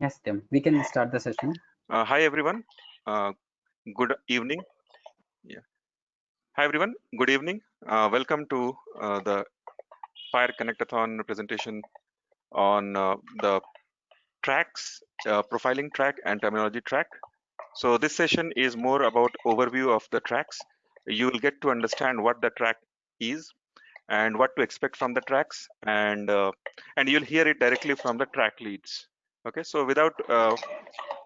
Yes, Tim, we can start the session. Hi everyone. Good evening. Yeah. Hi everyone. Good evening. Welcome to the FHIR Connectathon presentation on the tracks, profiling track and terminology track. So this session is more about overview of the tracks. You will get to understand what the track is and what to expect from the tracks, and you'll hear it directly from the track leads. Okay. So without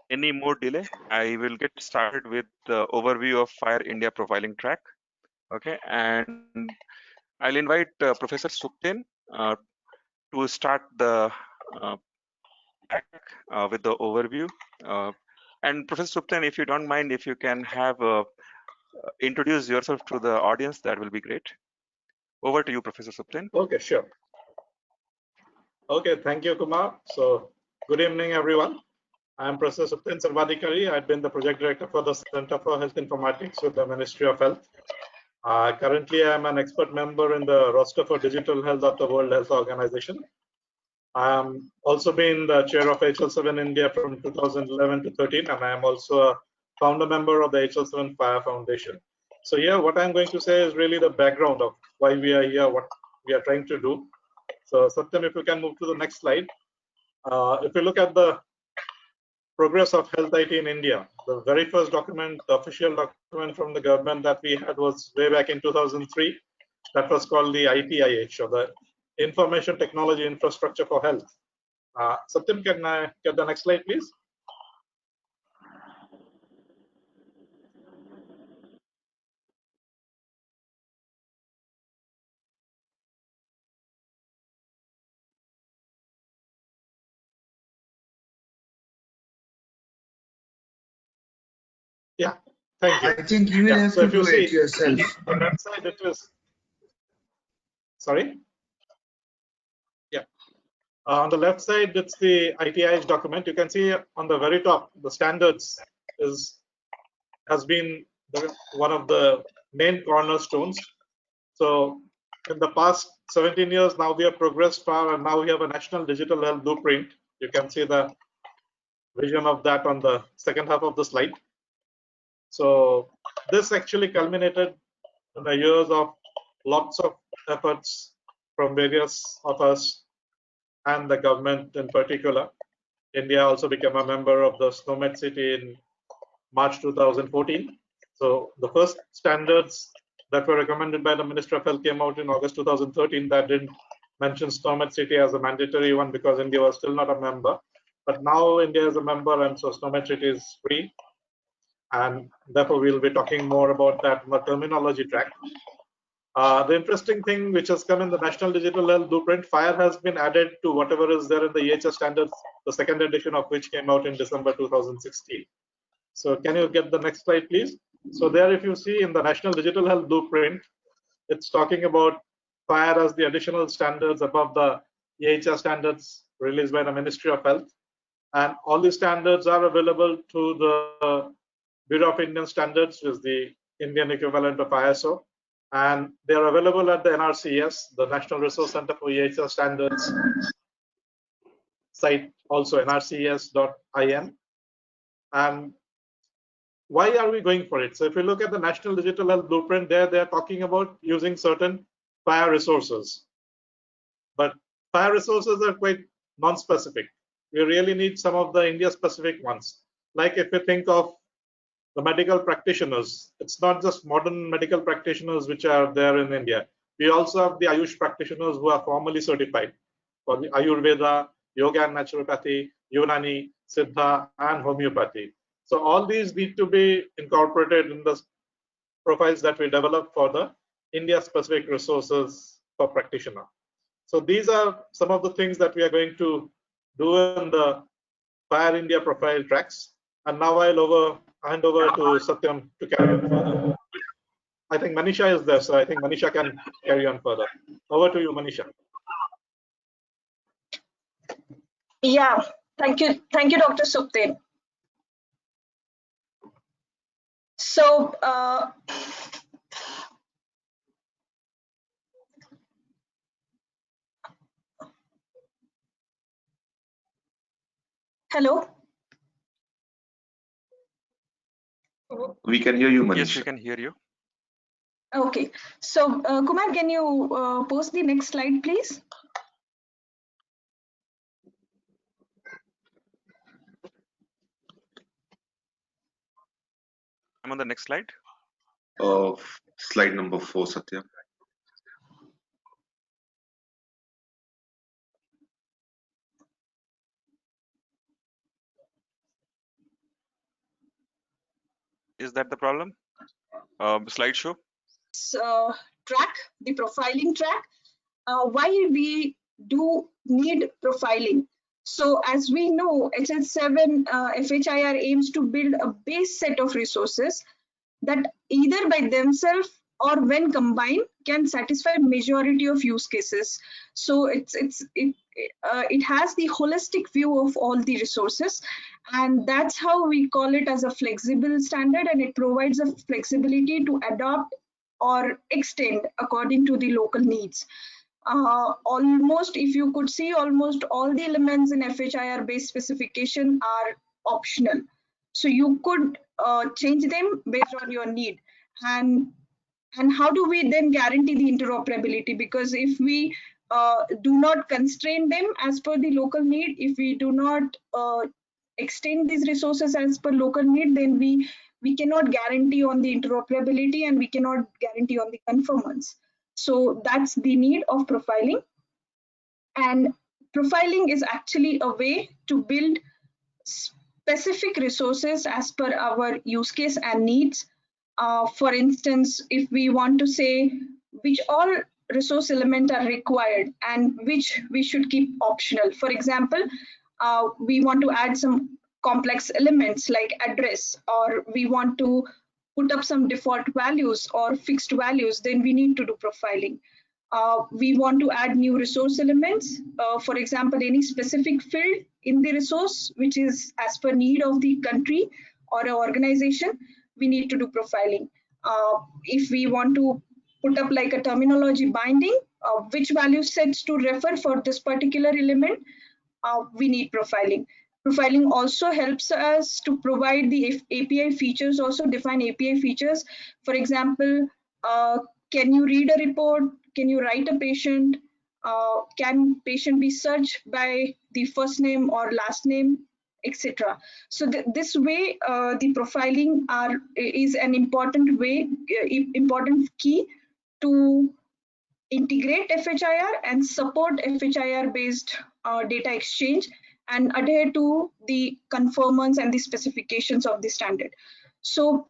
any more delay, I will get started with the overview of FHIR India Profiling track. Okay, and I'll invite Professor Supten to start the uh, track with the overview. Uh, and Professor Supten, if you don't mind, if you can have introduce yourself to the audience, that will be great. Over to you, Professor Supten. Okay, sure. Okay, thank you, Kumar. So, good evening, everyone. I'm Professor Supten Sarvadikari. I've been the project director for the Center for Health Informatics with the Ministry of Health. Currently, I'm an expert member in the roster for digital health of the World Health Organization. I'm also been the chair of HL7 India from 2011 to 13, and I am also a founder member of the HL7 FHIR Foundation. So here, what I'm going to say is really the background of why we are here, what we are trying to do. So Satyam, if you can move to the next slide. If you look at the progress of health IT in India, the very first document, the official document from the government that we had was way back in 2003. That was called the ITIH, or the Information Technology Infrastructure for Health. Satyam, can I get the next slide, please? Yeah, thank you. I think you will have so to do it yourself. On that side, it was. Sorry? Yeah. On the left side, it's the ITIH document. You can see on the very top, the standards has been one of the main cornerstones. So in the past 17 years, now we have progressed far, and now we have a national digital health blueprint. You can see the vision of that on the second half of the slide. So this actually culminated in the years of lots of efforts from various of us and the government in particular. India also became a member of the SNOMED City in March 2014. So the first standards that were recommended by the Ministry of Health came out in August 2013. That didn't mention SNOMED City as a mandatory one because India was still not a member. But now India is a member, and so SNOMED City is free. And therefore, we'll be talking more about that in the terminology track. The interesting thing which has come in the National Digital Health Blueprint, FHIR has been added to whatever is there in the EHS standards, the second edition of which came out in December 2016. So can you get the next slide, please? So there, if you see in the National Digital Health Blueprint, it's talking about FHIR as the additional standards above the EHS standards released by the Ministry of Health. And all these standards are available to the Bureau of Indian Standards, which is the Indian equivalent of ISO. And they are available at the NRCS, the National Resource Center for EHS Standards site, also nrcs.in. And why are we going for it? So if you look at the National Digital Health Blueprint, there they are talking about using certain FHIR resources. But FHIR resources are quite non-specific. We really need some of the India-specific ones. Like if you think of the medical practitioners, it's not just modern medical practitioners which are there in India. We also have the Ayush practitioners who are formally certified for the Ayurveda, Yoga and Naturopathy, Unani, Siddha, and Homeopathy. So all these need to be incorporated in the profiles that we develop for the India-specific resources for practitioner. So these are some of the things that we are going to do in the FHIR India profile tracks. And now I'll hand over to Satyam to carry on further. I think Manisha is there, so I think Manisha can carry on further. Over to you, Manisha. Yeah, thank you, Dr. Supten. So, Hello. We can hear you, Yes, we Manish. can hear you. Okay. So Kumar, can you post the next slide, please? I'm on the next slide. Slide number 4, Satya. Is that the problem? Slideshow. Track, the profiling track. Why we do need profiling? So as we know, HL7 FHIR aims to build a base set of resources that either by themselves or when combined can satisfy majority of use cases. So it has the holistic view of all the resources, and that's how we call it as a flexible standard, and it provides a flexibility to adopt or extend according to the local needs. Almost, if you could see, almost all the elements in FHIR based specification are optional. So you could change them based on your need. And how do we then guarantee the interoperability? Because if we do not constrain them as per the local need, if we do not extend these resources as per local need, then we cannot guarantee on the interoperability, and we cannot guarantee on the conformance. So that's the need of profiling. And profiling is actually a way to build specific resources as per our use case and needs. For instance, if we want to say which all resource elements are required and which we should keep optional. For example, we want to add some complex elements like address, or we want to put up some default values or fixed values, then we need to do profiling. We want to add new resource elements, for example, any specific field in the resource which is as per need of the country or an organization, we need to do profiling. If we want to put up like a terminology binding, which value sets to refer for this particular element, we need profiling. Profiling also helps us to provide the API features, also define API features. For example, can you read a report? Can you write a patient? Can patient be searched by the first name or last name, etc. So this way, the profiling is an important way, important key to integrate FHIR and support FHIR based data exchange and adhere to the conformance and the specifications of the standard. So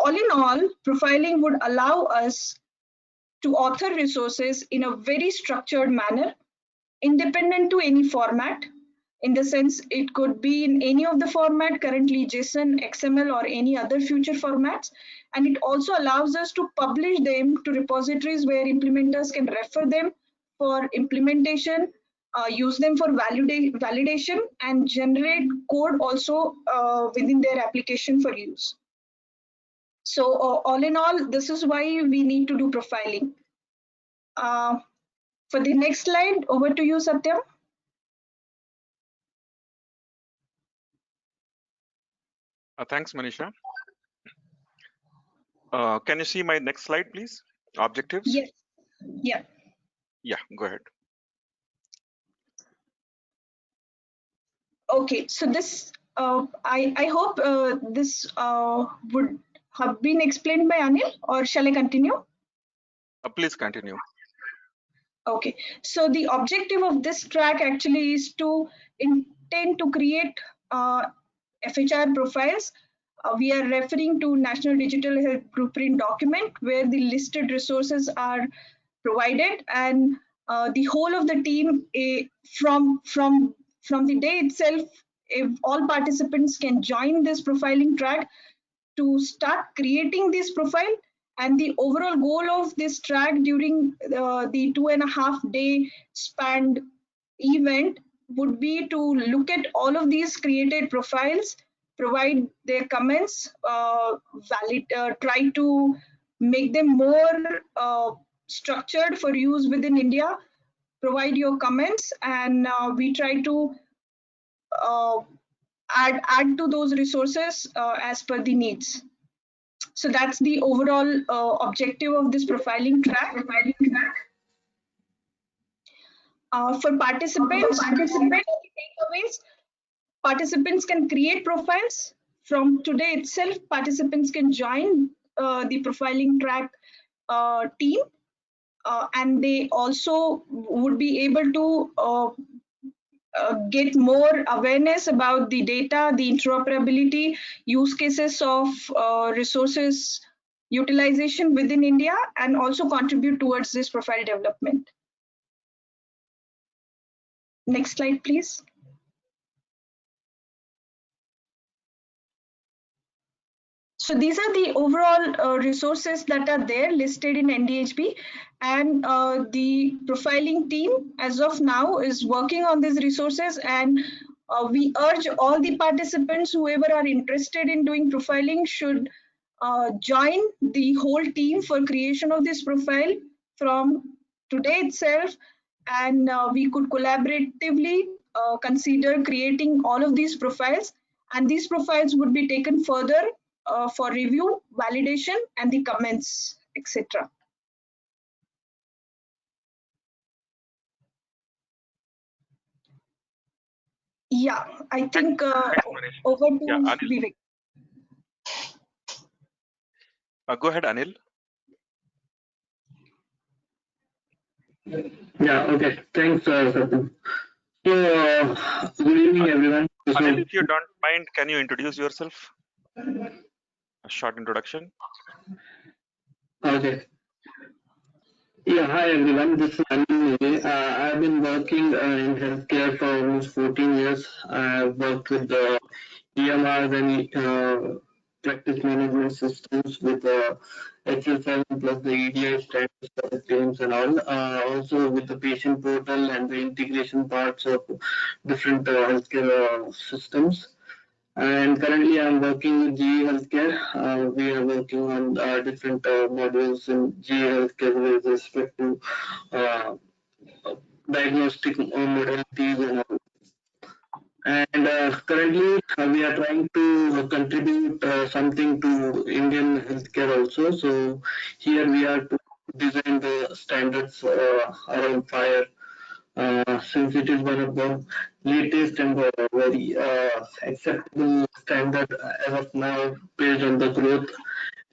all in all, profiling would allow us to author resources in a very structured manner, independent to any format. In the sense, it could be in any of the format, currently JSON, XML, or any other future formats. And it also allows us to publish them to repositories where implementers can refer them for implementation, use them for validation, and generate code also within their application for use. So all in all, this is why we need to do profiling. For the next slide, over to you, Satyam. Thanks, Manisha. Can you see my next slide, please? Objectives? Yes. Yeah. Yeah, go ahead. Okay, so this, I hope this would have been explained by Anil, or shall I continue? Please continue. Okay, so the objective of this track actually is to intend to create FHIR profiles. We are referring to National Digital Health Blueprint document where the listed resources are provided, and the whole of the team from the day itself, if all participants can join this profiling track to start creating this profile. And the overall goal of this track during the 2.5 day spanned event would be to look at all of these created profiles, provide their comments, try to make them more structured for use within India, provide your comments, and we try to add to those resources as per the needs. So that's the overall objective of this profiling track. For participants, takeaways, participants can create profiles. From today itself, participants can join the profiling track team, and they also would be able to get more awareness about the data, the interoperability, use cases of resources utilization within India, and also contribute towards this profile development. Next slide, please. So these are the overall resources that are there listed in NDHB, and the profiling team as of now is working on these resources, and we urge all the participants, whoever are interested in doing profiling, should join the whole team for creation of this profile from today itself, and we could collaboratively consider creating all of these profiles, and these profiles would be taken further for review, validation, and the comments, etc. Yeah, I think over to Vivek. Go ahead, Anil. Yeah, okay. Thanks, Satyam. So, good evening, everyone. Anil, if you don't mind, can you introduce yourself? A short introduction. Okay. Yeah, hi everyone. This is Anil. I've been working in healthcare for almost 14 years. I've worked with the EMRs and practice management systems with HL7 plus the EDI standards for the claims and all. Also with the patient portal and the integration parts of different healthcare systems. And currently, I'm working with GE Healthcare. We are working on different modules in GE Healthcare with respect to diagnostic modalities and all. And currently, we are trying to contribute something to Indian healthcare also. So here we are to design the standards around FHIR. Since it is one of the latest and very acceptable standard as of now based on the growth.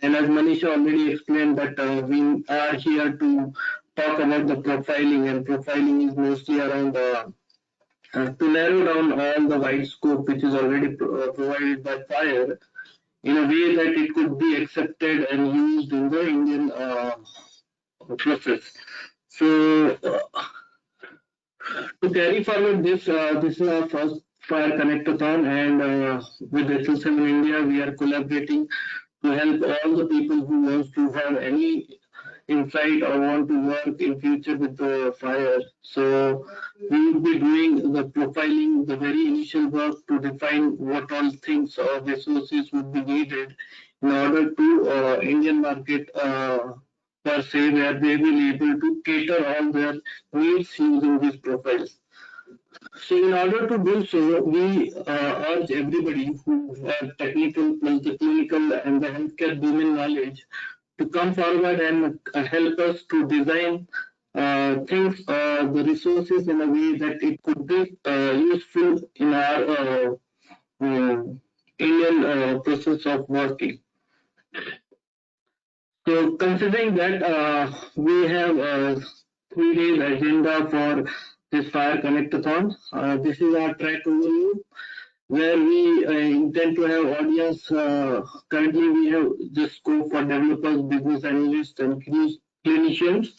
And as Manisha already explained that we are here to talk about the profiling, and profiling is mostly around to narrow down all the wide scope which is already provided by FHIR in a way that it could be accepted and used in the Indian process. So to carry forward this, this is our first FHIR Connectathon, and with HL7 India, we are collaborating to help all the people who want to have any insight or want to work in future with the FHIR. So we will be doing the profiling, the very initial work to define what all things or resources would be needed in order to Indian market per se, where they will be able to cater all their needs using these profiles. So in order to do so, we urge everybody who have technical plus the clinical and the healthcare domain knowledge to come forward and help us to design things, the resources in a way that it could be useful in our Indian process of working. So considering that we have 3 days agenda for this FHIR Connectathon, this is our track overview where we intend to have audience. Currently we have the scope for developers, business analysts and clinicians.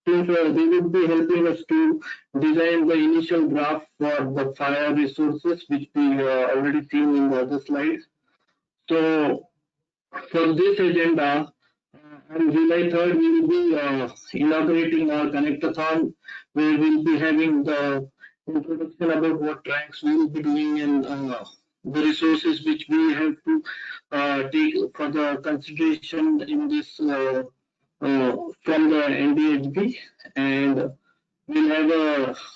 Since they would be helping us to design the initial draft for the FHIR resources which we already seen in the other slides. So for this agenda, on July 3rd, we will be inaugurating our Connectathon, where we'll be having the introduction about what tracks we will be doing and the resources which we have to take for the consideration in this from the NDHB, and we'll have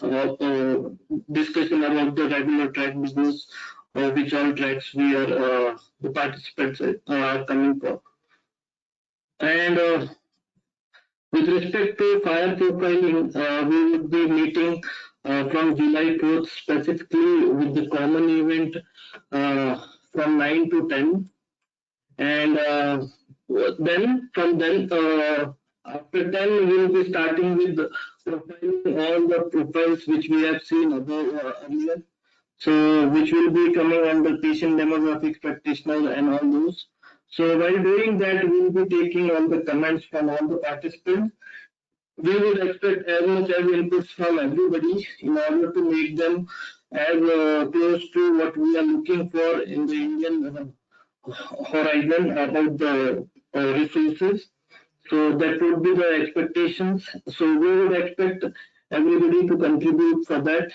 a discussion about the regular track business which all tracks we are the participants are coming for. And with respect to FHIR profiling, we would be meeting from July 4th specifically with the common event from 9 to 10. And then from then, after 10, we will be starting with profiling all the profiles which we have seen above earlier. So which will be coming under patient demographics practitioner and all those. So while doing that, we will be taking all the comments from all the participants. We would expect as much as inputs from everybody in order to make them as close to what we are looking for in the Indian horizon about the resources. So that would be the expectations. So we would expect everybody to contribute for that.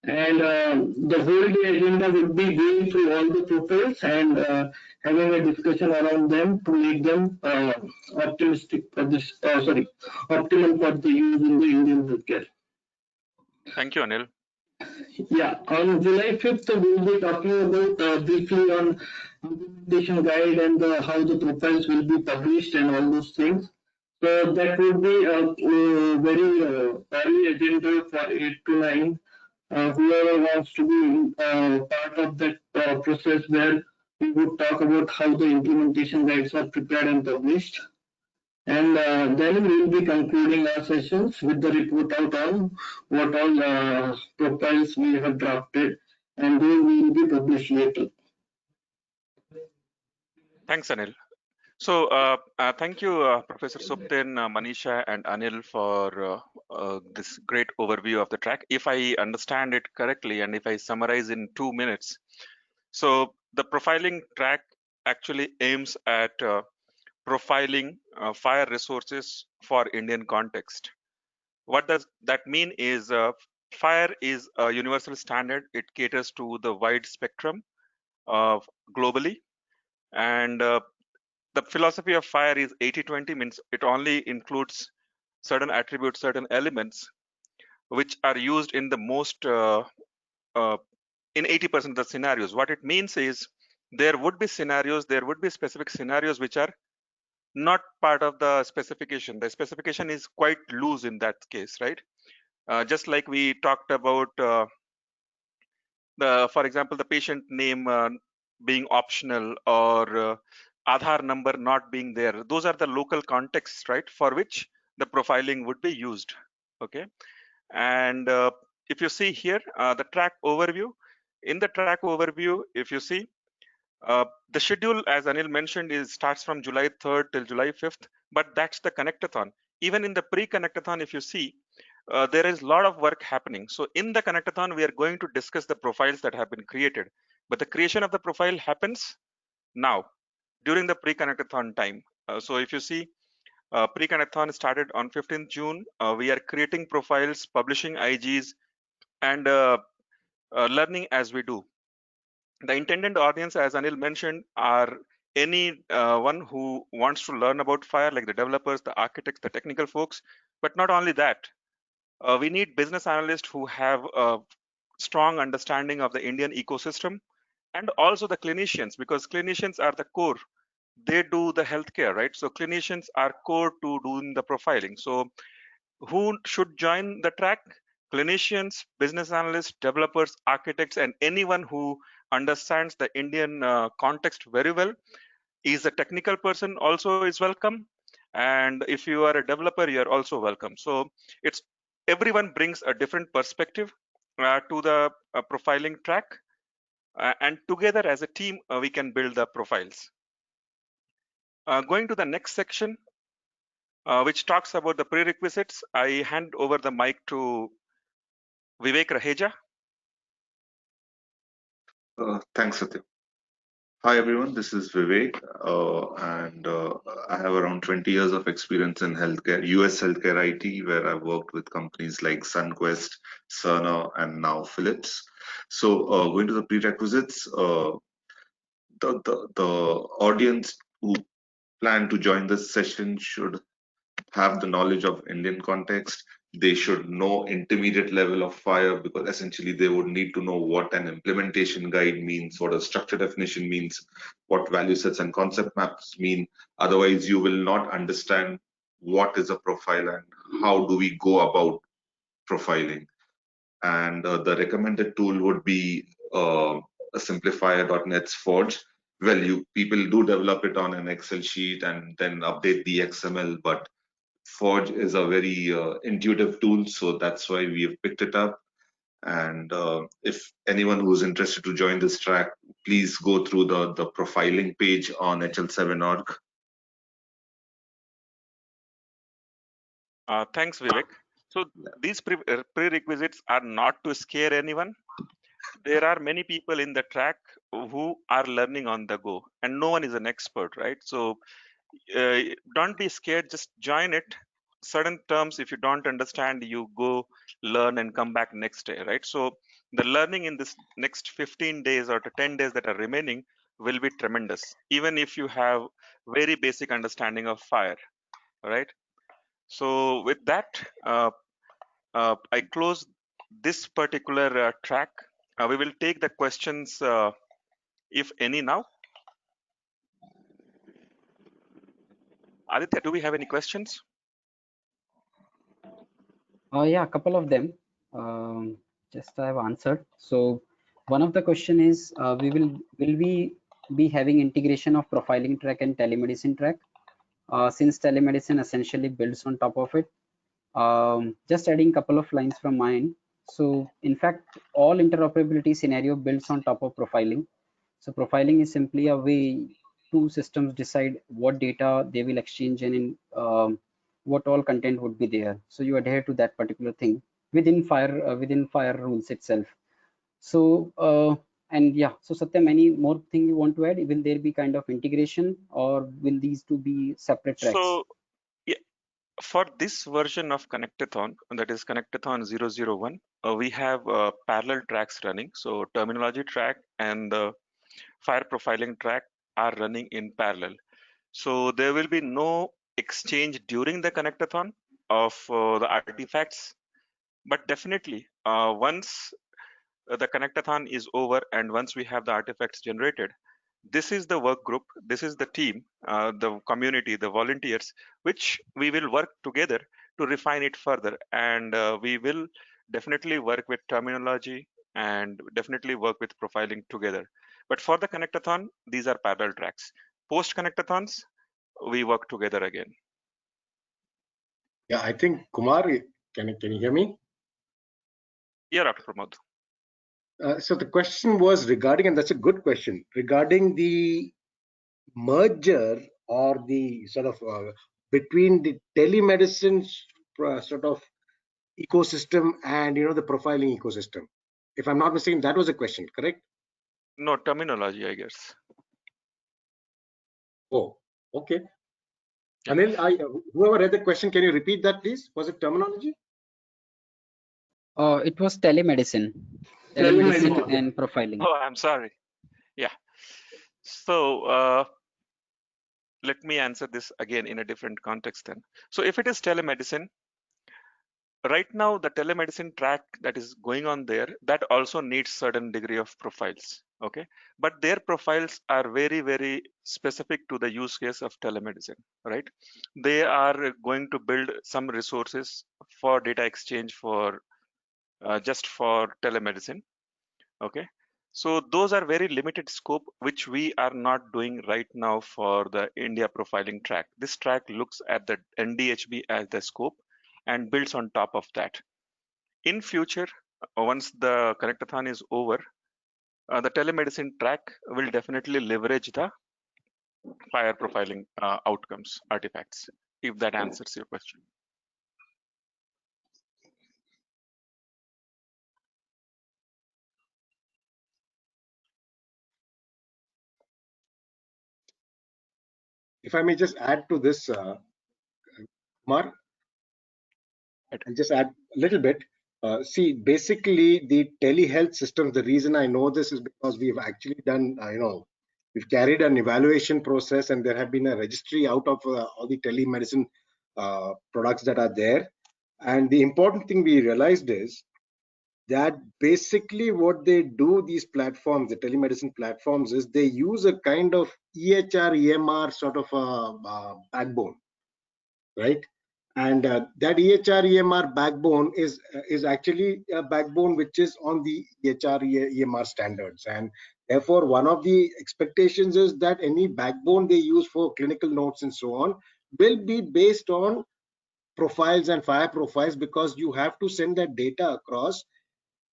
And the whole day agenda would be going through all the profiles and having a discussion around them to make them optimistic for this, optimal for the use in the Indian healthcare. Thank you, Anil. Yeah, on July 5th, we will be talking about briefly on implementation guide and how the profiles will be published and all those things. So that would be a very early agenda for 8 to 9. Whoever wants to be part of that process where we would talk about how the implementation guides are prepared and published. And then we will be concluding our sessions with the report out on what all profiles we have drafted, and they will be published later. Thanks, Anil. So thank you, Professor Suptin, Manisha, and Anil for this great overview of the track. If I understand it correctly, and if I summarize in 2 minutes, so the profiling track actually aims at profiling FHIR resources for Indian context. What does that mean is FHIR is a universal standard. It caters to the wide spectrum of globally, and the philosophy of FHIR is 80-20, means it only includes certain attributes, certain elements which are used in the most in 80% of the scenarios. What it means is there would be scenarios, there would be specific scenarios which are not part of the specification. The specification is quite loose in that case, right? Just like we talked about for example, the patient name being optional, or Aadhaar number not being there. Those are the local contexts, right, for which the profiling would be used. Okay, and if you see here the track overview, in the track overview, if you see the schedule, as Anil mentioned, is starts from July 3rd till July 5th, but that's the Connectathon. Even in the pre-Connectathon, if you see, there is a lot of work happening. So in the Connectathon, we are going to discuss the profiles that have been created, but the creation of the profile happens now during the pre-Connectathon time. So if you see, pre-Connectathon started on 15th June. We are creating profiles, publishing IGs, and learning as we do. The intended audience, as Anil mentioned, are any one who wants to learn about FHIR, like the developers, the architects, the technical folks. But not only that, we need business analysts who have a strong understanding of the Indian ecosystem, and also the clinicians, because clinicians are the core. They do the healthcare, right? So clinicians are core to doing the profiling. So who should join the track? Clinicians, business analysts, developers, architects, and anyone who understands the Indian context very well. Is a technical person also is welcome, and if you are a developer, you are also welcome. So it's everyone brings a different perspective to the profiling track, and together as a team we can build the profiles. Going to the next section, which talks about the prerequisites, I hand over the mic to Vivek Raheja. Thanks, Satya. Hi, everyone. This is Vivek, and I have around 20 years of experience in healthcare, US healthcare IT, where I've worked with companies like Sunquest, Cerner, and now Philips. So, going to the prerequisites, the audience who plan to join this session should have the knowledge of Indian context, They should know intermediate level of FHIR, because essentially they would need to know what an implementation guide means, what a structure definition means, what value sets and concept maps mean. Otherwise, you will not understand what is a profile and how do we go about profiling. And the recommended tool would be a simplifier.net's Forge. Well, people do develop it on an Excel sheet and then update the XML, but Forge is a very intuitive tool, so that's why we have picked it up. And if anyone who's interested to join this track, please go through the profiling page on HL7.org. Thanks, Vivek. So these prerequisites are not to scare anyone. There are many people in the track who are learning on the go, and no one is an expert, right? So don't be scared, just join it. Certain terms, if you don't understand, you go learn and come back next day, right? So the learning in this next 15 days or to 10 days that are remaining will be tremendous, even if you have very basic understanding of FHIR, right? So with that, I close this particular track. We will take the questions, if any, now. Aditya, do we have any questions? Yeah, a couple of them. Just I have answered. So one of the question is, will we be having integration of profiling track and telemedicine track? Since telemedicine essentially builds on top of it. Just adding a couple of lines from mine. So in fact, all interoperability scenario builds on top of profiling. So profiling is simply a way two systems decide what data they will exchange and in what all content would be there. So you adhere to that particular thing within FHIR rules itself. So and yeah, so Satyam, any more thing you want to add? Will there be kind of integration, or will these two be separate tracks? So yeah, for this version of Connectathon, that is Connectathon 001, we have parallel tracks running. So terminology track and the FHIR profiling track are running in parallel. So there will be no exchange during the Connectathon of the artifacts, but definitely once the Connectathon is over and once we have the artifacts generated, this is the work group, this is the team, the community, the volunteers, which we will work together to refine it further. And we will definitely work with terminology and definitely work with profiling together. But for the Connectathon, these are parallel tracks. Post Connectathons, we work together again. Yeah, I think Kumar, can you hear me? Yeah, Dr. Pramod. So the question was regarding, and that's a good question, regarding the merger or the sort of between the telemedicine sort of ecosystem and the profiling ecosystem. If I'm not mistaken, that was a question, correct? No, terminology, I guess. Oh, okay. Yeah. Anil, whoever read the question, can you repeat that, please? Was it terminology? It was telemedicine and profiling. Oh, I'm sorry. Yeah. So let me answer this again in a different context then. So if it is telemedicine, right now the telemedicine track that is going on there, that also needs certain degree of profiles. Okay. But their profiles are very, very specific to the use case of telemedicine, right? They are going to build some resources for data exchange for just for telemedicine. Okay. So those are very limited scope, which we are not doing right now for the India profiling track. This track looks at the NDHB as the scope and builds on top of that. In future, once the Connectathon is over, the telemedicine track will definitely leverage the FHIR profiling outcomes, artifacts, if that answers your question. If I may just add to this, Kumar, I'll just add a little bit. See, basically the telehealth systems, the reason I know this is because we've actually done, we've carried an evaluation process and there have been a registry out of all the telemedicine products that are there. And the important thing we realized is that basically what they do, these platforms, the telemedicine platforms, is they use a kind of EHR, EMR sort of a backbone, right? And that EHR, EMR backbone is actually a backbone which is on the EHR, EMR standards. And therefore, one of the expectations is that any backbone they use for clinical notes and so on will be based on profiles and FHIR profiles, because you have to send that data across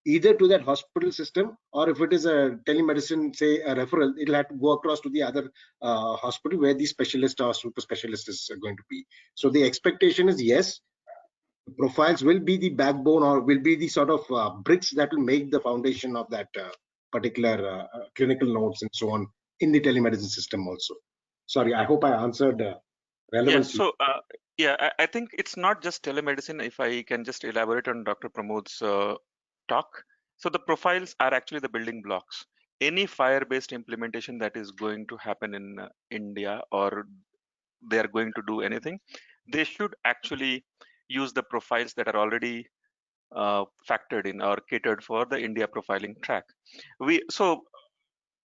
either to that hospital system, or if it is a telemedicine, say a referral, it'll have to go across to the other hospital where the specialist or super specialist is going to be. So the expectation is, yes, profiles will be the backbone, or will be the sort of bricks that will make the foundation of that particular clinical notes and so on in the telemedicine system also. Sorry, I hope I answered relevantly. Yes, so I think it's not just telemedicine. If I can just elaborate on Dr. Pramod's talk. So the profiles are actually the building blocks. Any FHIR-based implementation that is going to happen in India, or they are going to do anything, they should actually use the profiles that are already factored in or catered for the India profiling track. So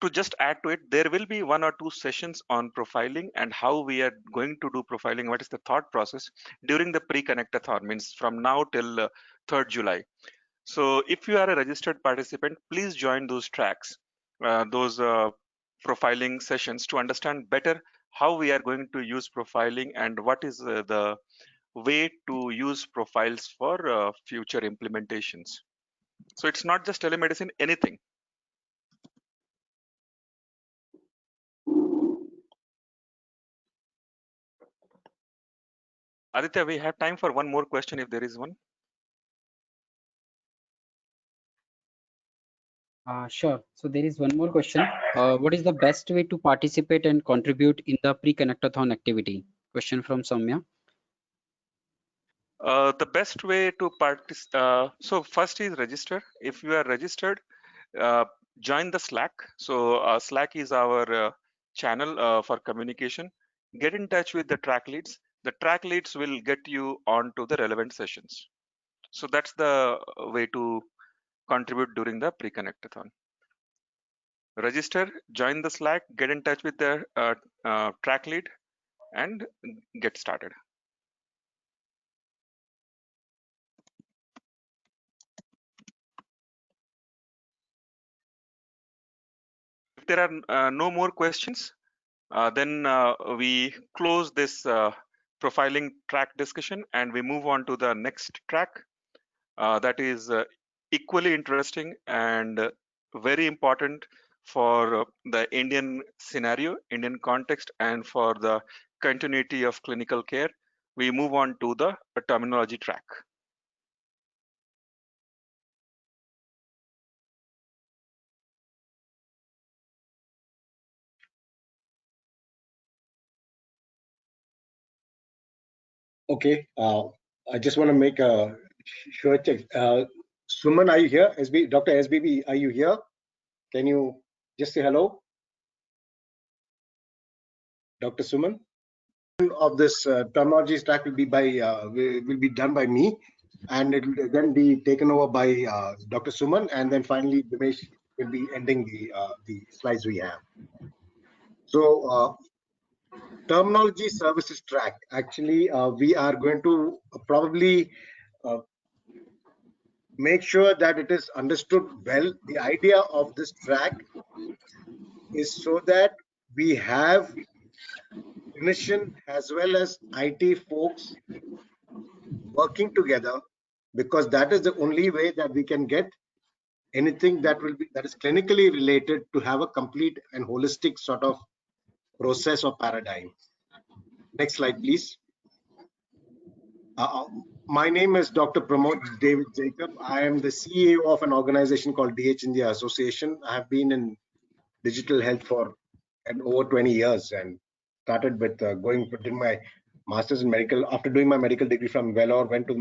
to just add to it, there will be 1 or 2 sessions on profiling and how we are going to do profiling, what is the thought process during the pre-connectathon, means from now till 3rd July. So if you are a registered participant, please join those tracks, those profiling sessions, to understand better how we are going to use profiling and what is the way to use profiles for future implementations. So it's not just telemedicine, anything. Aditya, we have time for one more question if there is one. Sure. So there is one more question. What is the best way to participate and contribute in the pre-connectathon activity? Question from Soumya. The best way to participate, so first is register. If you are registered, join the Slack. So Slack is our channel for communication. Get in touch with the track leads. The track leads will get you onto the relevant sessions. So that's the way to contribute during the pre-connectathon. Register, join the Slack, get in touch with the track lead, and get started. If there are no more questions, then we close this profiling track discussion and we move on to the next track that is equally interesting and very important for the Indian scenario, Indian context, and for the continuity of clinical care. We move on to the terminology track. Okay, I just want to make a sure check. Suman, are you here? Dr. SBB, are you here? Can you just say hello? Dr. Suman? Of this terminology stack will be done by me, and it will then be taken over by Dr. Suman, and then finally Dinesh will be ending the slides we have. So terminology services track, actually we are going to probably make sure that it is understood well. The idea of this track is so that we have clinician as well as IT folks working together, because that is the only way that we can get anything that is clinically related to have a complete and holistic sort of process or paradigm. Next slide, please. My name is Dr. Pramod David Jacob. I am the CEO of an organization called DH India Association. I have been in digital health for over 20 years and started with did my master's in medical. After doing my medical degree from Vellore, went to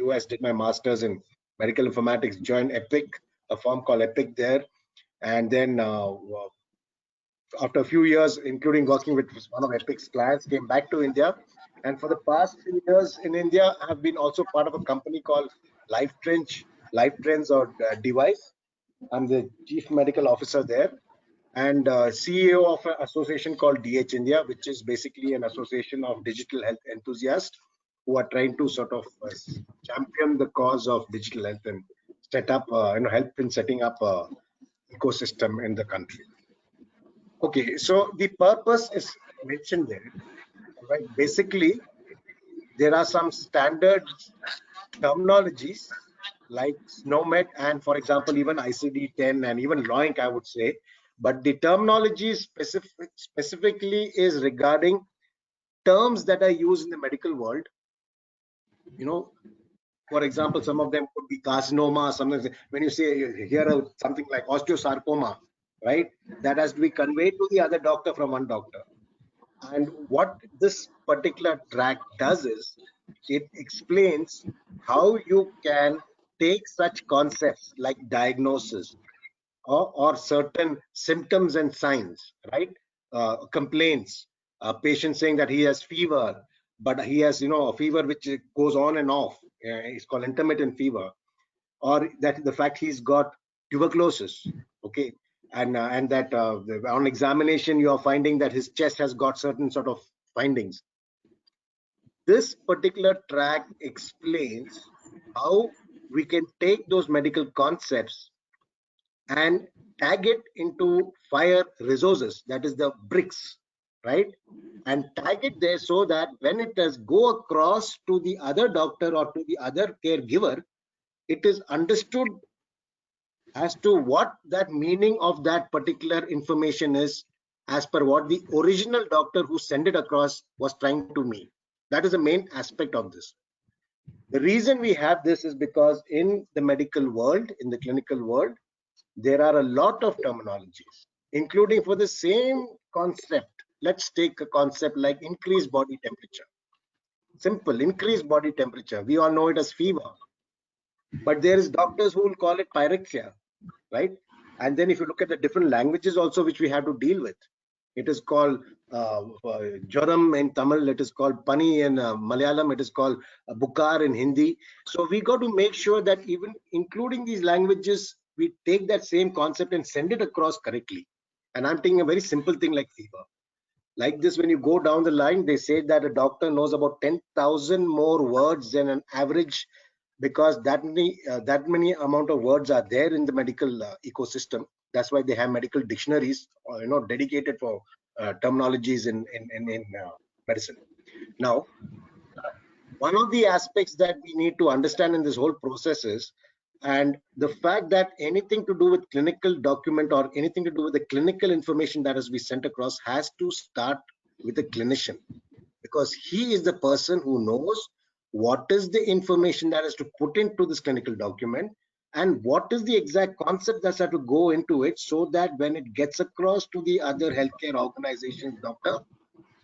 US, did my master's in medical informatics, joined Epic, a firm called Epic there. And then after a few years, including working with one of Epic's clients, came back to India And for the past few years in India, I have been also part of a company called Life Trends or Device. I'm the chief medical officer there and CEO of an association called DH India, which is basically an association of digital health enthusiasts who are trying to sort of champion the cause of digital health and set up, help in setting up a ecosystem in the country. Okay, so the purpose is mentioned there, right? Basically, there are some standard terminologies like SNOMED and, for example, even ICD-10 and even LOINC, I would say. But the terminology specifically is regarding terms that are used in the medical world. You know, for example, some of them could be carcinoma. Sometimes when you say you hear something like osteosarcoma, right? That has to be conveyed to the other doctor from one doctor. And what this particular track does is it explains how you can take such concepts like diagnosis or certain symptoms and signs, right? Complaints, a patient saying that he has fever, but he has, a fever which goes on and off. It's called intermittent fever, or that the fact he's got tuberculosis, okay, and that on examination you are finding that his chest has got certain sort of findings. This particular track explains how we can take those medical concepts and tag it into FHIR resources, that is the bricks, right? And tag it there so that when it does go across to the other doctor or to the other caregiver, it is understood as to what that meaning of that particular information is as per what the original doctor who sent it across was trying to mean. That is the main aspect of this. The reason we have this is because in the medical world, in the clinical world, there are a lot of terminologies, including for the same concept. Let's take a concept like increased body temperature. Simple, increased body temperature. We all know it as fever. But there is doctors who will call it pyrexia, right? And then if you look at the different languages also which we have to deal with, it is called Joram in Tamil, it is called Pani in Malayalam, it is called Bukar in Hindi. So we got to make sure that even including these languages, we take that same concept and send it across correctly. And I'm taking a very simple thing like fever. Like this, when you go down the line, they say that a doctor knows about 10,000 more words than an average, because that many amount of words are there in the medical ecosystem. That's why they have medical dictionaries, dedicated for terminologies in medicine. Now, one of the aspects that we need to understand in this whole process is, and the fact that anything to do with clinical document or anything to do with the clinical information that has to be sent across has to start with the clinician, because he is the person who knows what is the information that is to put into this clinical document and what is the exact concept that's have to go into it, so that when it gets across to the other healthcare organization's doctor,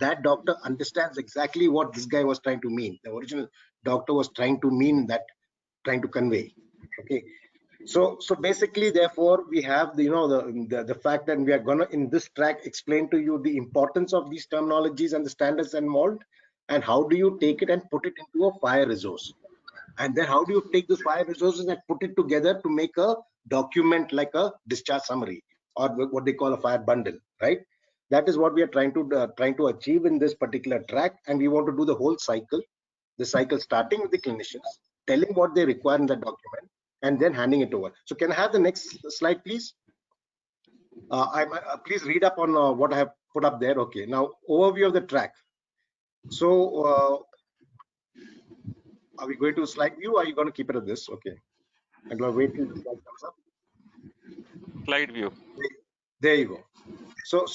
that doctor understands exactly what this guy was trying to mean, the original doctor was trying to mean, that trying to convey. Okay, so basically, therefore, we have the fact that we are gonna in this track explain to you the importance of these terminologies and the standards involved, and how do you take it and put it into a FHIR resource, and then how do you take those FHIR resources and put it together to make a document like a discharge summary, or what they call a FHIR bundle, right? That is what we are trying to achieve in this particular track, and we want to do the whole cycle. The cycle starting with the clinicians, telling what they require in the document, and then handing it over. So can I have the next slide, please? Please read up on what I have put up there. Okay, now overview of the track. So are we going to slide view, or are you going to keep it at this? Okay, I'm going to wait till the slide comes up. Slide view. There you go. So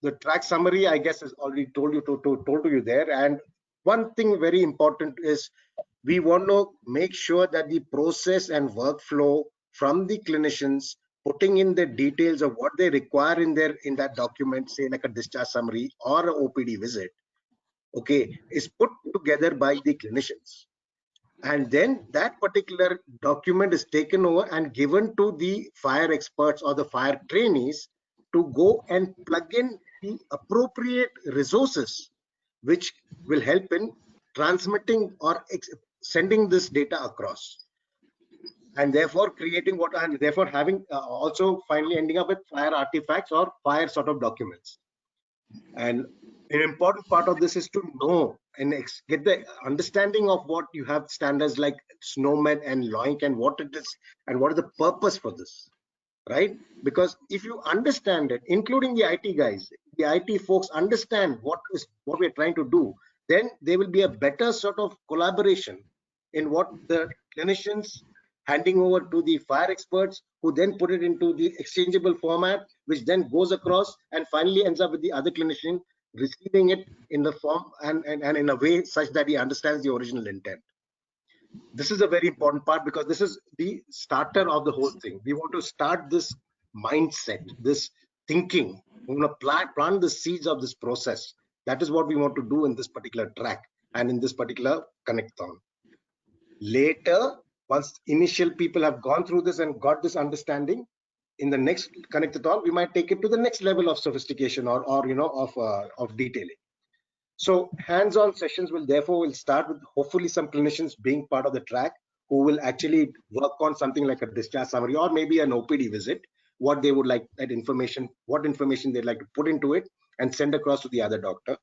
the track summary, I guess, is already told to you there. And one thing very important is we want to make sure that the process and workflow from the clinicians putting in the details of what they require in that document, say like a discharge summary or an OPD visit, okay, is put together by the clinicians. And then that particular document is taken over and given to the FHIR experts or the FHIR trainees to go and plug in the appropriate resources which will help in transmitting or sending this data across, and therefore creating what, and therefore having also finally ending up with FHIR artifacts or FHIR sort of documents. And an important part of this is to know and get the understanding of what you have standards like SNOMED and LOINC and what it is and what is the purpose for this, right? Because if you understand it, including the IT guys, the IT folks understand what we're trying to do, then there will be a better sort of collaboration in what the clinicians handing over to the FHIR experts, who then put it into the exchangeable format, which then goes across and finally ends up with the other clinician receiving it in the form and in a way such that he understands the original intent. This is a very important part because this is the starter of the whole thing. We want to start this mindset, this thinking. We want to plant the seeds of this process. That is what we want to do in this particular track and in this particular Connectathon. Later, once initial people have gone through this and got this understanding, in the next Connectathon, we might take it to the next level of sophistication or of detailing. So hands-on sessions will therefore start with hopefully some clinicians being part of the track who will actually work on something like a discharge summary or maybe an OPD visit, what they would like that information, what information they'd like to put into it and send across to the other doctor.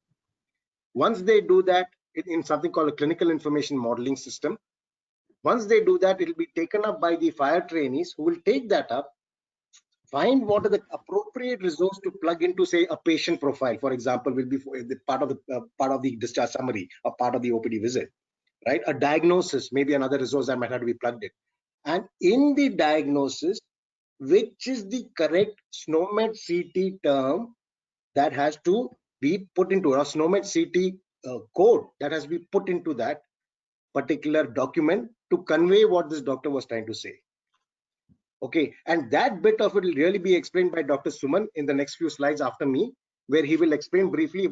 Once they do that in something called a clinical information modeling system, once they do that, it will be taken up by the FHIR trainees who will take that up, find what are the appropriate resource to plug into, say, a patient profile, for example, will be part of the discharge summary or part of the OPD visit, right? A diagnosis, maybe another resource that might have to be plugged in. And in the diagnosis, which is the correct SNOMED CT term that has to be put into, or SNOMED CT code that has to be put into that particular document to convey what this doctor was trying to say. Okay, and that bit of it will really be explained by Dr. Suman in the next few slides after me, where he will explain briefly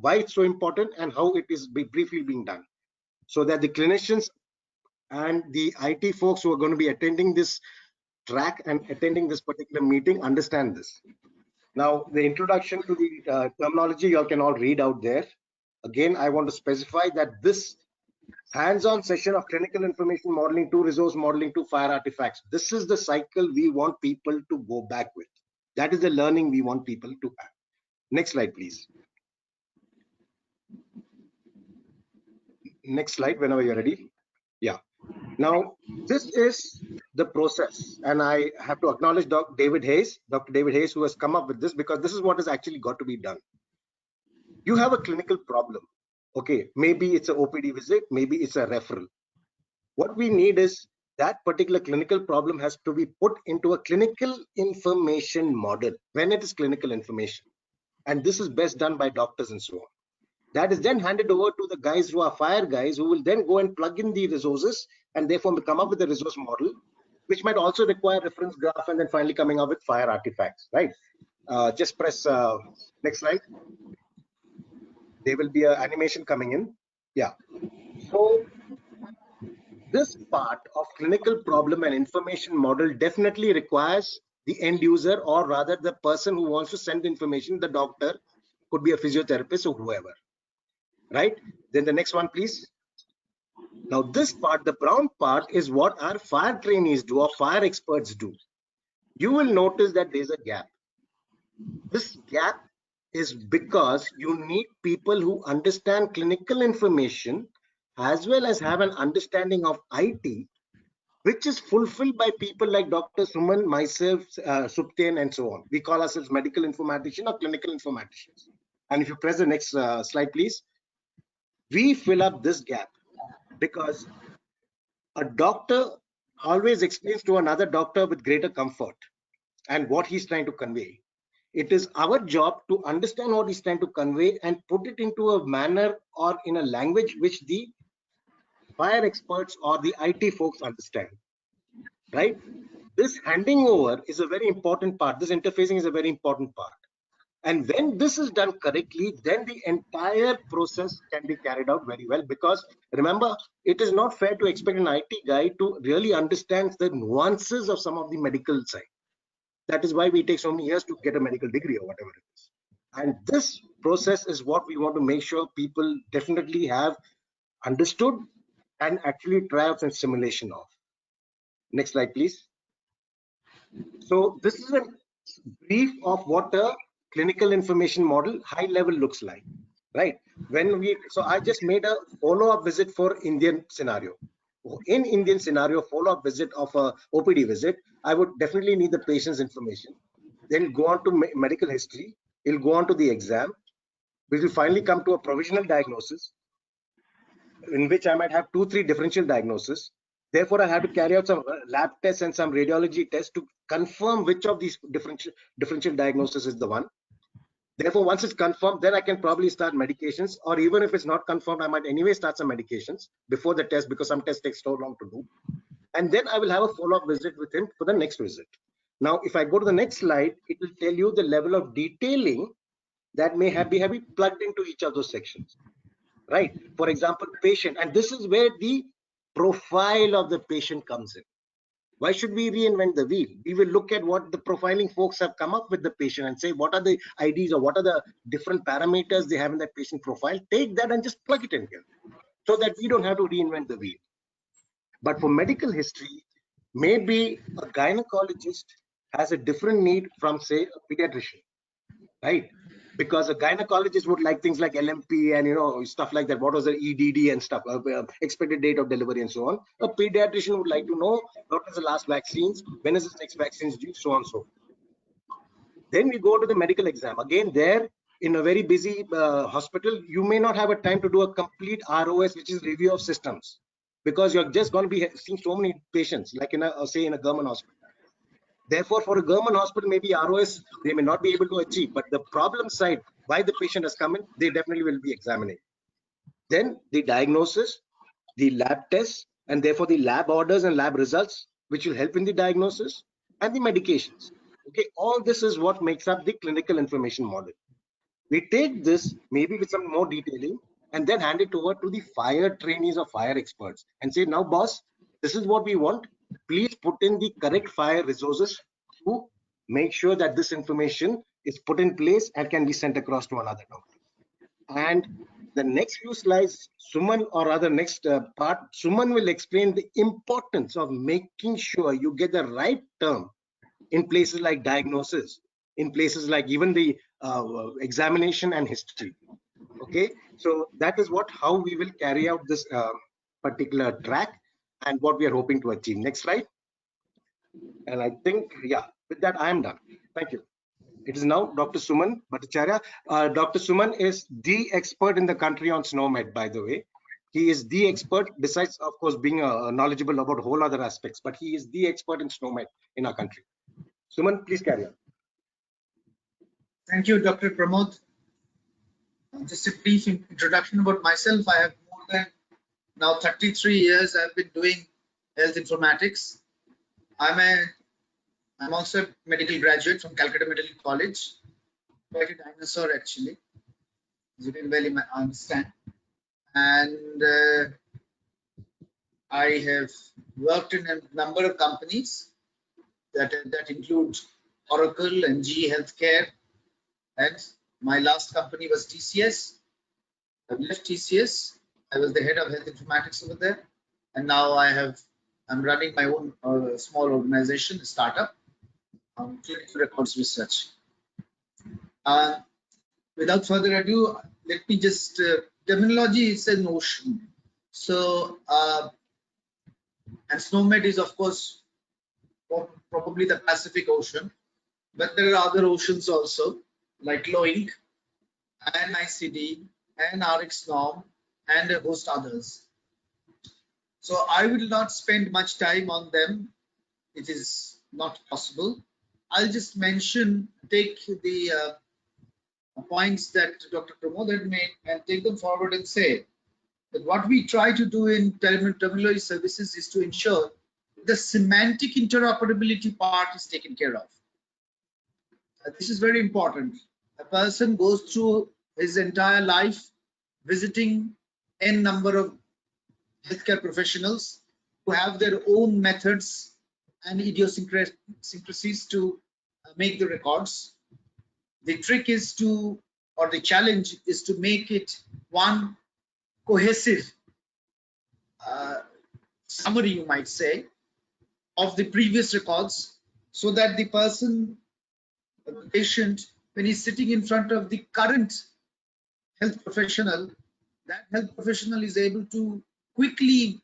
why it's so important and how it is briefly being done, so that the clinicians and the IT folks who are going to be attending this track and attending this particular meeting understand this. Now, the introduction to the terminology you all can all read out there. Again, I want to specify that this hands-on session of clinical information modeling to resource modeling to FHIR artifacts, this is the cycle we want people to go back with. That is the learning we want people to have. Next slide, please. Next slide, whenever you're ready. Yeah. Now, this is the process, and I have to acknowledge Dr. David Hayes, who has come up with this, because this is what has actually got to be done. You have a clinical problem. Okay, maybe it's an OPD visit, maybe it's a referral. What we need is that particular clinical problem has to be put into a clinical information model when it is clinical information. And this is best done by doctors and so on. That is then handed over to the guys who are FHIR guys, who will then go and plug in the resources and therefore come up with a resource model, which might also require reference graph and then finally coming up with FHIR artifacts, right? Just press next slide. There will be an animation coming in. Yeah. So this part of clinical problem and information model definitely requires the end user, or rather the person who wants to send information, the doctor, could be a physiotherapist or whoever, right? Then the next one, please. Now this part, the brown part, is what our FHIR trainees do or FHIR experts do. You will notice that there's a gap. This gap is because you need people who understand clinical information as well as have an understanding of IT, which is fulfilled by people like Dr. Suman, myself, Supten, and so on. We call ourselves medical informatician or clinical informaticians. And if you press the next slide, please. We fill up this gap because a doctor always explains to another doctor with greater comfort and what he's trying to convey. It is our job to understand what he's trying to convey and put it into a manner or in a language which the FHIR experts or the IT folks understand, right? This handing over is a very important part. This interfacing is a very important part. And when this is done correctly, then the entire process can be carried out very well, because remember, it is not fair to expect an IT guy to really understand the nuances of some of the medical side. That is why we take so many years to get a medical degree or whatever it is. And this process is what we want to make sure people definitely have understood and actually try out some simulation of. Next slide, please. So this is a brief of what a clinical information model high level looks like, right? So I just made a follow-up visit for Indian scenario. In Indian scenario, follow-up visit of a OPD visit, I would definitely need the patient's information, then go on to medical history. It'll go on to the exam, which will finally come to a provisional diagnosis, in which I might have 2-3 differential diagnoses. Therefore, I have to carry out some lab tests and some radiology tests to confirm which of these differential diagnoses is the one. Therefore, once it's confirmed, then I can probably start medications, or even if it's not confirmed, I might anyway start some medications before the test, because some tests take so long to do. And then I will have a follow-up visit with him for the next visit. Now, if I go to the next slide, it will tell you the level of detailing that may be plugged into each of those sections, right? For example, patient, and this is where the profile of the patient comes in. Why should we reinvent the wheel? We will look at what the profiling folks have come up with the patient and say, what are the IDs or what are the different parameters they have in that patient profile? Take that and just plug it in here so that we don't have to reinvent the wheel. But for medical history, maybe a gynecologist has a different need from, say, a pediatrician, right? Because a gynecologist would like things like LMP and stuff like that. What was the EDD and stuff, expected date of delivery and so on. A pediatrician would like to know what was the last vaccines, when is the next vaccines due, so on and so. Then we go to the medical exam. Again, there in a very busy hospital, you may not have a time to do a complete ROS, which is review of systems, because you're just going to be seeing so many patients, like in a government hospital. Therefore, for a government hospital, maybe ROS, they may not be able to achieve, but the problem side, why the patient has come in, they definitely will be examining. Then the diagnosis, the lab tests, and therefore the lab orders and lab results, which will help in the diagnosis, and the medications. Okay, all this is what makes up the clinical information model. We take this maybe with some more detailing and then hand it over to the FHIR trainees or FHIR experts and say, now boss, this is what we want. Please put in the correct FHIR resources to make sure that this information is put in place and can be sent across to another doctor. And the next few slides, Suman, or rather next part, Suman will explain the importance of making sure you get the right term in places like diagnosis, in places like even the examination and history. Okay, so that is how we will carry out this particular track and what we are hoping to achieve. Next slide. And I think, yeah, with that, I am done. Thank you. It is now Dr. Suman Bhattacharya. Dr. Suman is the expert in the country on SNOMED, by the way. He is the expert, besides, of course, being knowledgeable about whole other aspects, but he is the expert in SNOMED in our country. Suman, please carry on. Thank you, Dr. Pramod. Just a brief introduction about myself. I have more than now 33 years I've been doing health informatics. I'm also a medical graduate from Calcutta Medical College. Quite a dinosaur, actually, as you can well understand. And I have worked in a number of companies that include Oracle and GE Healthcare. And my last company was TCS. I left TCS. I was the head of health informatics over there. And now I'm running my own small organization, a startup, clinical records research. Without further ado, let me just, terminology is an ocean. So, and SNOMED is, of course, probably the Pacific Ocean, but there are other oceans also, like LOINC and ICD and RxNorm and a host others. So I will not spend much time on them. It is not possible. I'll just take the points that Dr. Pramod had made and take them forward and say that what we try to do in terminology services is to ensure the semantic interoperability part is taken care of. This is very important. A person goes through his entire life visiting n number of healthcare professionals who have their own methods and idiosyncrasies to make the records. The trick is to or the challenge is to make it one cohesive summary, you might say, of the previous records, so that the person, the patient, when he's sitting in front of the current health professional, that health professional is able to quickly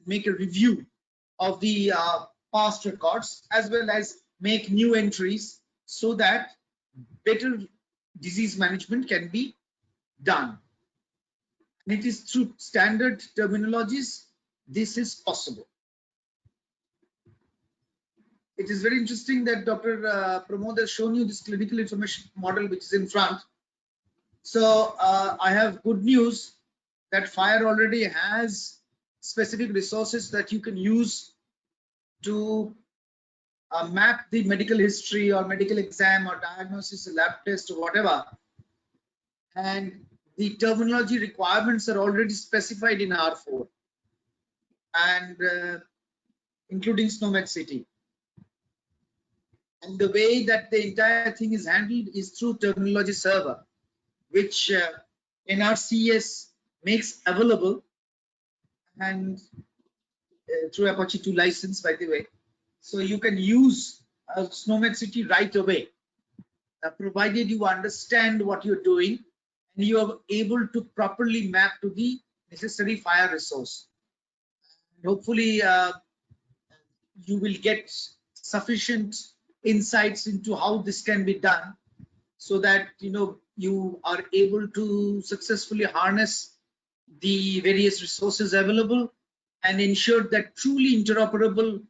make a review of the past records as well as make new entries, so that better disease management can be done. And it is through standard terminologies this is possible. It is very interesting that Dr. Pramod has shown you this clinical information model which is in front. So I have good news that FHIR already has specific resources that you can use to map the medical history or medical exam or diagnosis, or lab test or whatever. And the terminology requirements are already specified in R4 and including SNOMED City. And the way that the entire thing is handled is through terminology server, which NRCS makes available, and through Apache 2 license, by the way. So you can use SNOMED City right away, provided you understand what you're doing and you are able to properly map to the necessary FHIR resource. And hopefully you will get sufficient insights into how this can be done, so that you are able to successfully harness the various resources available and ensure that truly interoperable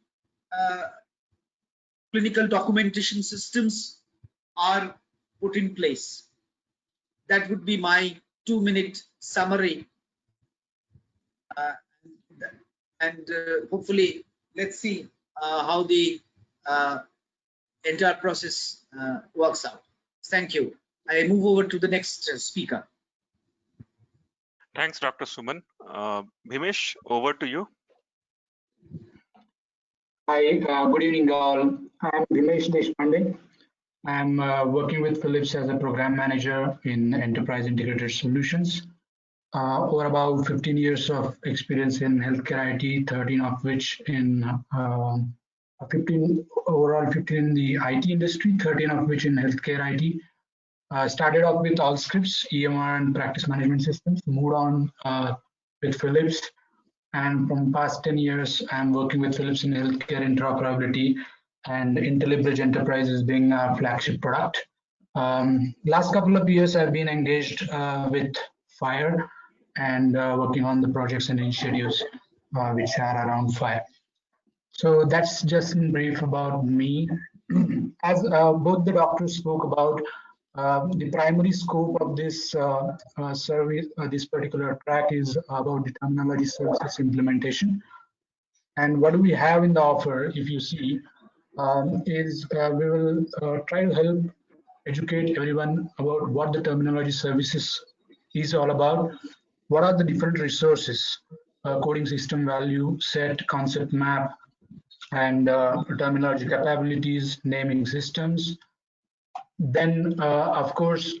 clinical documentation systems are put in place. That would be my 2-minute summary, and hopefully let's see how the entire process works out. Thank you. I move over to the next speaker. Thanks, Dr. Suman. Bhimesh, over to you. Hi, good evening all. I'm Bhimesh Deshpande. I'm working with Philips as a program manager in Enterprise Integrated Solutions. Over about 15 years of experience in healthcare IT, 13 of which in 15 in the IT industry, 13 of which in healthcare IT. Started off with Allscripts, EMR and practice management systems, moved on with Philips, and from past 10 years, I'm working with Philips in healthcare interoperability, and IntelliBridge Enterprise is being our flagship product. Last couple of years, I've been engaged with FHIR and working on the projects and initiatives which are around FHIR. So that's just in brief about me. As both the doctors spoke about, the primary scope of this service, this particular track, is about the terminology services implementation. And what do we have in the offer, if you see, is we will try to help educate everyone about what the terminology services is all about, what are the different resources, coding system value set, concept map, and terminology capabilities, naming systems. Then, of course,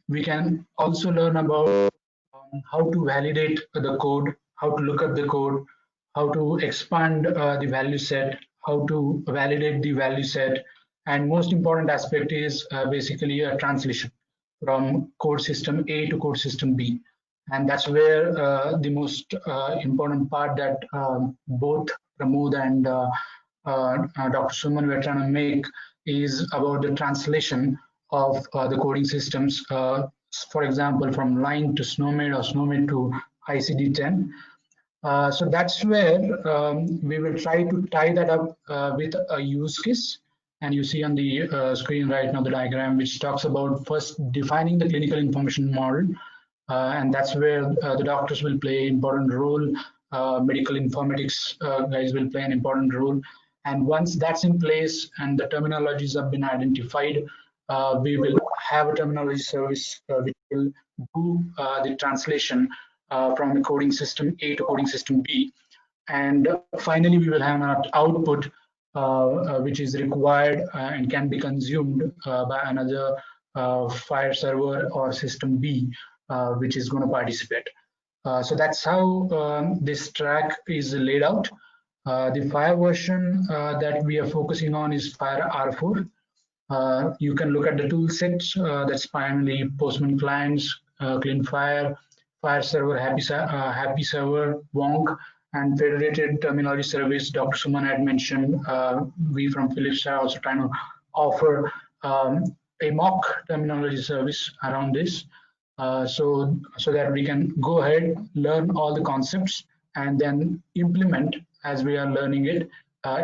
we can also learn about how to validate the code, how to look up the code, how to expand the value set, how to validate the value set, and most important aspect is basically a translation from code system A to code system B. And that's where the most important part that both Pramod and Dr. Suman were trying to make is about the translation of the coding systems, for example, from line to SNOMED or SNOMED to ICD-10. So that's where we will try to tie that up with a use case. And you see on the screen right now the diagram which talks about first defining the clinical information model. And that's where the doctors will play an important role. Medical informatics guys will play an important role. And once that's in place and the terminologies have been identified, we will have a terminology service which will do the translation from the coding system A to coding system B. And finally, we will have an output which is required and can be consumed by another FHIR server or system B, which is going to participate. So that's how this track is laid out. The FHIR version that we are focusing on is FHIR R4. You can look at the tool sets. That's primarily Postman clients, CleanFHIR, FHIR server, Happy server, Wonk, and federated terminology service. Dr. Suman had mentioned. We from Philips are also trying to offer a mock terminology service around this, so that we can go ahead, learn all the concepts, and then implement as we are learning it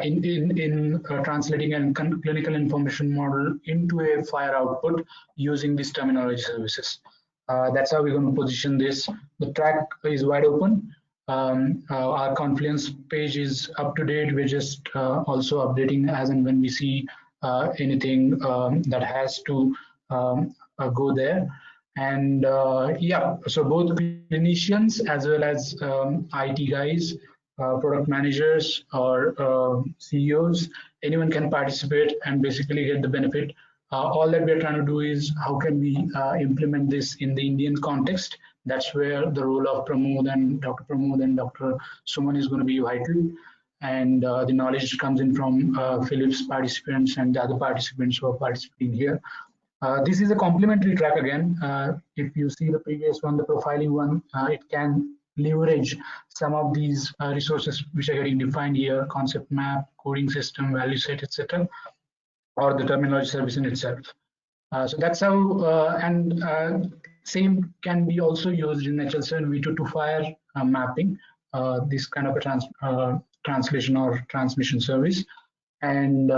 in translating a clinical information model into a FHIR output using these terminology services. That's how we're going to position this. The track is wide open. Our Confluence page is up to date. We're just also updating as and when we see anything that has to go there. And yeah, so both clinicians as well as IT guys, product managers or CEOs, anyone can participate and basically get the benefit. All that we're trying to do is how can we implement this in the Indian context. That's where the role of Pramod and Dr. Suman is going to be vital. And the knowledge comes in from Philips participants and the other participants who are participating here. This is a complementary track again. If you see the previous one, the profiling one, it can leverage some of these resources which are getting defined here: concept map, coding system, value set, etc., or the terminology service in itself. So that's how, and same can be also used in HL7 V2 to FHIR mapping, this kind of a translation or transmission service. And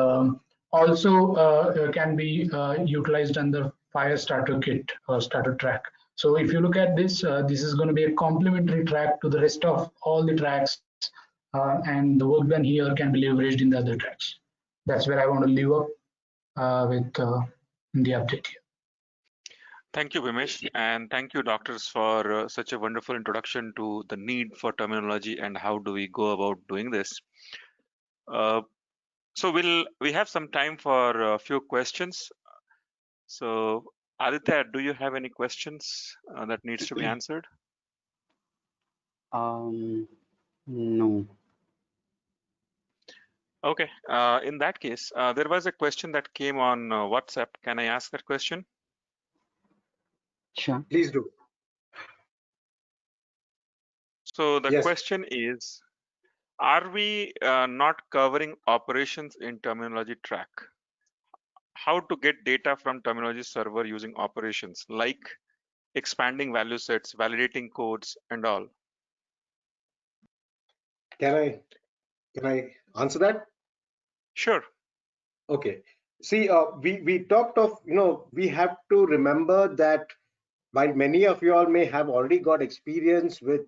also can be utilized under FHIR starter kit or starter track. So if you look at this, this is going to be a complementary track to the rest of all the tracks, and the work done here can be leveraged in the other tracks. That's where I want to leave up with the update here. Thank you, Vimesh, and thank you, doctors, for such a wonderful introduction to the need for terminology and how do we go about doing this. So we have some time for a few questions. So Aditya, do you have any questions that needs to be answered? No. Okay. In that case, there was a question that came on WhatsApp. Can I ask that question? Sure. Please do. So the Yes. question is, are we not covering operations in terminology track? How to get data from terminology server using operations, like expanding value sets, validating codes, and all? Can I answer that? Sure. Okay. See, we talked of, we have to remember that while many of you all may have already got experience with,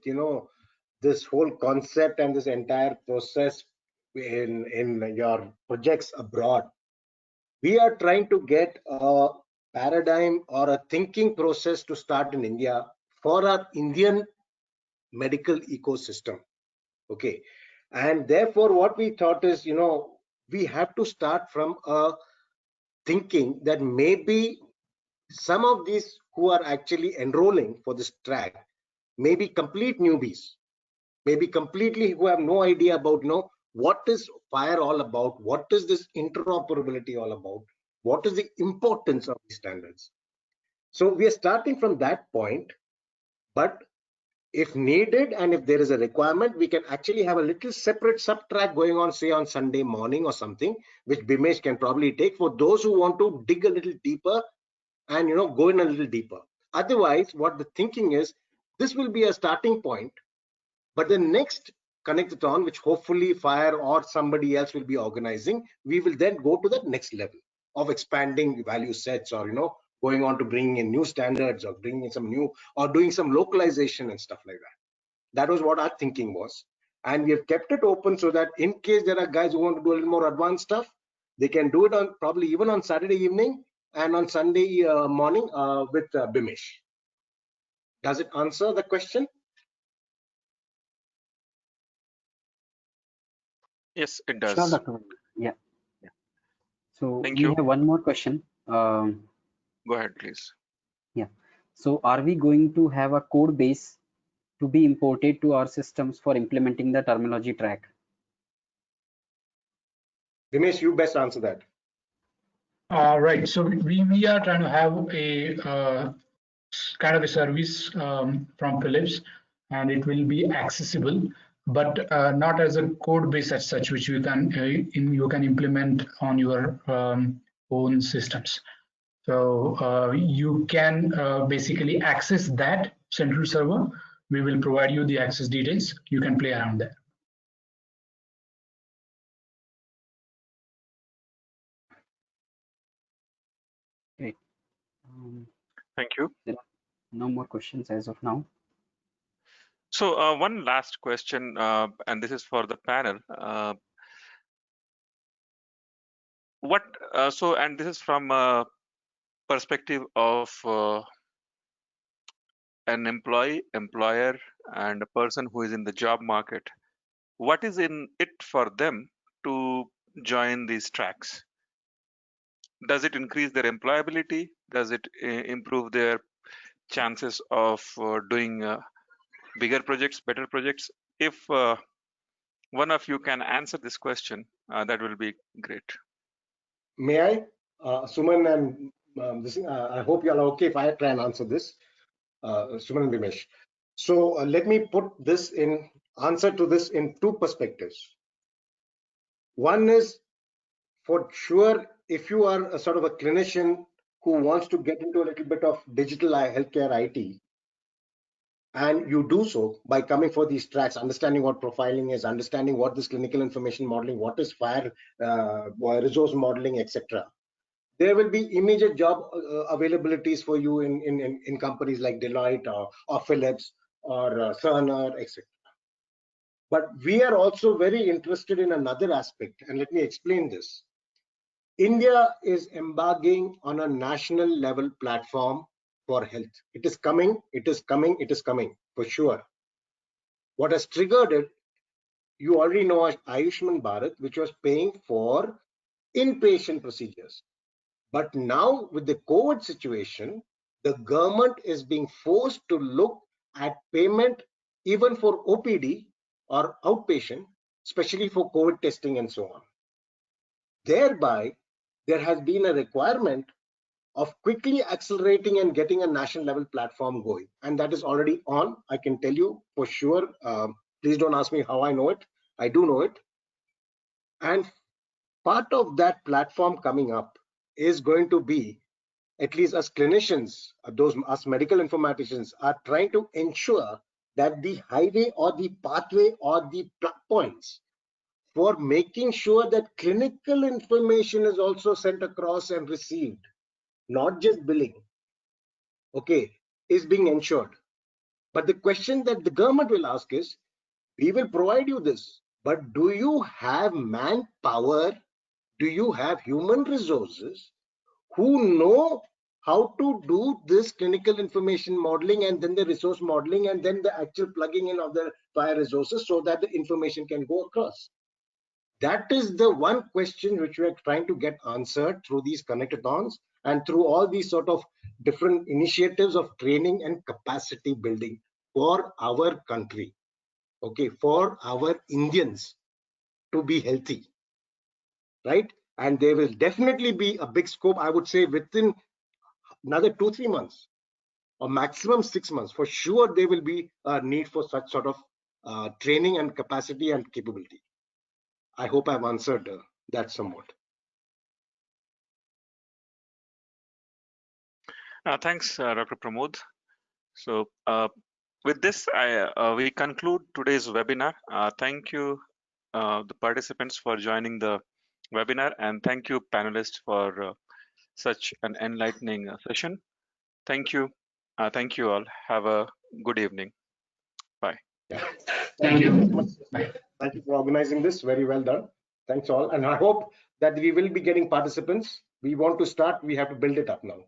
this whole concept and this entire process in your projects abroad, we are trying to get a paradigm or a thinking process to start in India for our Indian medical ecosystem. Okay. And therefore, what we thought is, we have to start from a thinking that maybe some of these who are actually enrolling for this track may be complete newbies, maybe completely who have no idea about, what is FHIR all about, what is this interoperability all about, what is the importance of these standards. So we are starting from that point, but if needed and if there is a requirement, we can actually have a little separate sub-track going on, say on Sunday morning or something, which Bimesh can probably take for those who want to dig a little deeper and go in a little deeper. Otherwise, what the thinking is, this will be a starting point, but the next Connectathon, which hopefully FHIR or somebody else will be organizing, we will then go to the next level of expanding value sets, or going on to bringing in new standards, or bringing in some new, or doing some localization and stuff like that. That was what our thinking was, and we have kept it open so that in case there are guys who want to do a little more advanced stuff, they can do it on probably even on Saturday evening and on Sunday morning with Bimesh. Does it answer the question? Yes, it does. Sure, Dr. Yeah. So Thank we you. have one more question. Go ahead, please. Yeah. So are we going to have a code base to be imported to our systems for implementing the terminology track? Dinesh, you best answer that. Right. So we are trying to have a kind of a service from Philips, and it will be accessible, but not as a code base as such, which you can implement on your own systems. So you can basically access that central server. We will provide you the access details. You can play around there. Great. Thank you. There are no more questions as of now. So one last question, and this is for the panel. And this is from a perspective of an employee, employer, and a person who is in the job market. What is in it for them to join these tracks? Does it increase their employability? Does it improve their chances of doing bigger projects, better projects? If one of you can answer this question, that will be great. May I? Suman and I hope you are okay if I try and answer this. Suman and Dinesh. So let me put this in answer to this in two perspectives. One is, for sure, if you are a sort of a clinician who wants to get into a little bit of digital healthcare IT, and you do so by coming for these tracks, understanding what profiling is, understanding what this clinical information modeling, what is FHIR resource modeling, etc. There will be immediate job availabilities for you in companies like Deloitte or Philips or Cerner, etc. But we are also very interested in another aspect, and let me explain this. India is embarking on a national level platform for health. It is coming, it is coming, it is coming for sure. What has triggered it, you already know, Ayushman Bharat, which was paying for inpatient procedures. But now with the COVID situation, the government is being forced to look at payment even for OPD or outpatient, especially for COVID testing and so on. Thereby, there has been a requirement of quickly accelerating and getting a national level platform going. And that is already on, I can tell you for sure. Please don't ask me how I know it. I do know it. And part of that platform coming up is going to be, at least as clinicians, us medical informaticians are trying to ensure that the highway or the pathway or the plug points for making sure that clinical information is also sent across and received, not just billing, okay, is being ensured. But the question that the government will ask is, we will provide you this, but do you have manpower? Do you have human resources who know how to do this clinical information modeling and then the resource modeling and then the actual plugging in of the FHIR resources so that the information can go across? That is the one question which we are trying to get answered through these connectathons and through all these sort of different initiatives of training and capacity building for our country, okay, for our Indians to be healthy, right? And there will definitely be a big scope, I would say, within another 2-3 months or maximum 6 months. For sure, there will be a need for such sort of training and capacity and capability. I hope I've answered that somewhat. Thanks, Dr. Pramod. So with this, we conclude today's webinar. Thank you, the participants, for joining the webinar, and thank you, panelists, for such an enlightening session. Thank you. Thank you all. Have a good evening. Bye. Yeah. Thank you. Thank you for organizing this. Very well done. Thanks all. And I hope that we will be getting participants. We want to start. We have to build it up now.